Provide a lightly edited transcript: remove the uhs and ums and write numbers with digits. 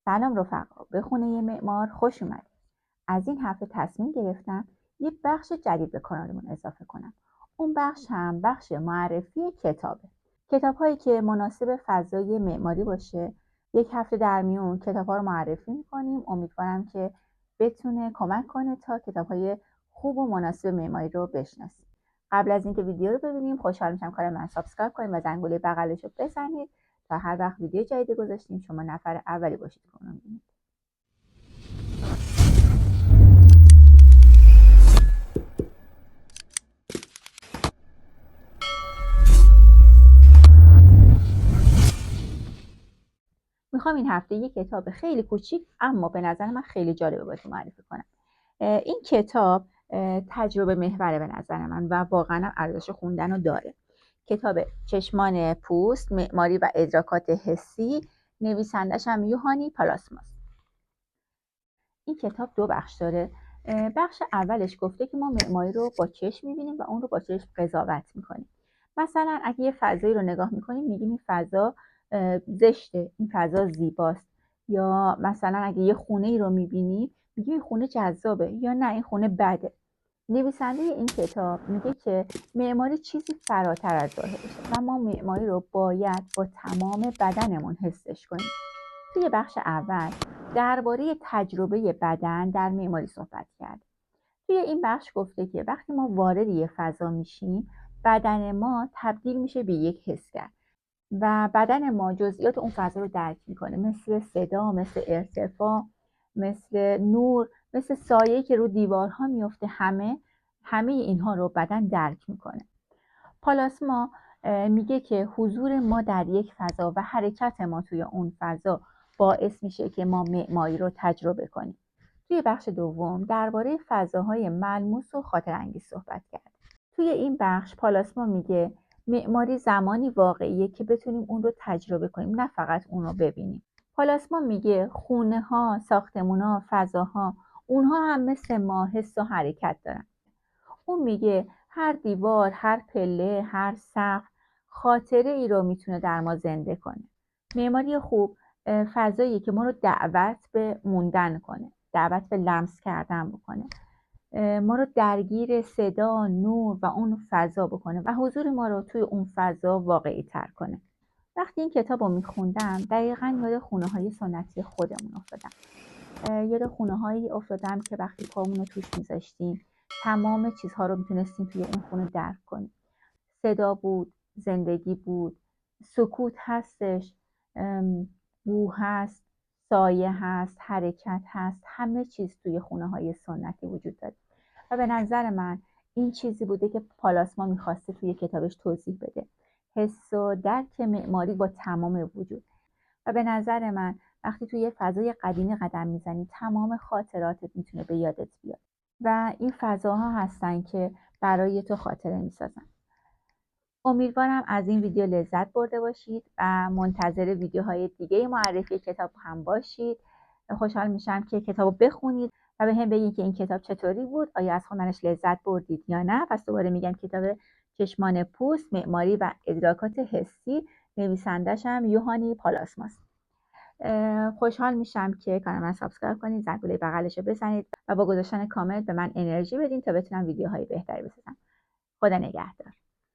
سلام رفقا، به خونه معمار خوش اومدید. از این هفته تصمیم گرفتم یه بخش جدید به کانالمون اضافه کنم. اون بخش هم بخش معرفی کتابه. کتاب‌هایی که مناسب فضای معماری باشه. یک هفته در میون کتاب‌ها رو معرفی می‌کنیم. امیدوارم که بتونه کمک کنه تا کتاب‌های خوب و مناسب معماری رو بشناسید. قبل از اینکه ویدیو رو ببینیم خوشحال میشم کانال من سابسکرایب کنید و زنگوله بغلش رو بزنید تا هر وقت ویدیو جدید گذاشتیم شما نفر اولی باشید که اونو می‌بینید. میخوام این هفته یک کتاب خیلی کوچیک اما به نظر من خیلی جالبه بهتون معرفی کنم. این کتاب تجربه محوره به نظر من و واقعا ارزش خوندن رو داره. کتاب چشمان پوست، معماری و ادراکات حسی، نویسندش هم یوهانی پالاسماس. این کتاب دو بخش داره. بخش اولش گفته که ما معماری رو با چشم میبینیم و اون رو با چشم قضاوت میکنیم. مثلا اگه یه فضایی رو نگاه میکنیم میگیم این فضا زشته، این فضا زیباست. یا مثلا اگه یه خونه ای رو میبینیم میگیم این خونه جذابه یا نه این خونه بده. نویسنده این کتاب میگه که معماری چیزی فراتر از ظاهرشه و ما معماری رو باید با تمام بدنمون حسش کنیم. توی بخش اول درباره تجربه بدن در معماری صحبت کرد. توی این بخش گفته که وقتی ما وارد یه فضا میشیم بدن ما تبدیل میشه به یک حسگر و بدن ما جزئیات اون فضا رو درک میکنه، مثل صدا، مثل ارتفاع، مثل نور، مثل سایه که رو دیوارها میفته. همه اینها رو بدن درک میکنه. پالاسما میگه که حضور ما در یک فضا و حرکت ما توی اون فضا باعث میشه که ما معماری رو تجربه کنیم. توی بخش دوم درباره فضاهای ملموس و خاطرانگیز صحبت کرد. توی این بخش پالاسما میگه معماری زمانی واقعیه که بتونیم اون رو تجربه کنیم، نه فقط اون رو ببینیم. پالاسما میگه خونه ها، ساختمون ها، فضاها، اونها هم مثل ما حس و حرکت دارن. اون میگه هر دیوار، هر پله، هر سقف خاطره ای رو میتونه در ما زنده کنه. معماری خوب فضاییه که ما رو دعوت به موندن کنه، دعوت به لمس کردن بکنه، ما رو درگیر صدا، نور و اون فضا بکنه و حضور ما رو توی اون فضا واقعی تر کنه. وقتی این کتاب رو میخوندم دقیقا یاد خونه های سنتی خودمون افتادم. یاد خونه هایی افتادم که وقتی پامون رو توش میذاشتیم تمام چیزها رو میتونستیم توی اون خونه درک کنیم. صدا بود، زندگی بود، سکوت هستش، بو هست، سایه هست، حرکت هست. همه چیز توی خونه های سنتی وجود داره و به نظر من این چیزی بوده که پالاسما میخواسته توی کتابش توضیح بده. حس و درک معماری با تمام وجود. و به نظر من وقتی توی یه فضای قدیمی قدم میزنی تمام خاطراتت میتونه به یادت بیاد و این فضاها هستن که برای تو خاطره میسازن. امیدوارم از این ویدیو لذت برده باشید و منتظر ویدیوهای دیگه معرفی کتاب هم باشید. خوشحال میشم که کتابو بخونید و به هم بگید که این کتاب چطوری بود، آیا از خوندنش لذت بردید یا نه. پس دوباره میگم کتاب چشمان پوست، معماری و ادراکات حسی، نویسندش هم یوهانی پالاسماس. خوشحال میشم که کانال من سابسکرایب کنید، زنگوله بغلش رو بزنید و با گذاشتن کامنت به من انرژی بدین تا بتونم ویدیوهای بهتری بسازم. خدا نگهدار.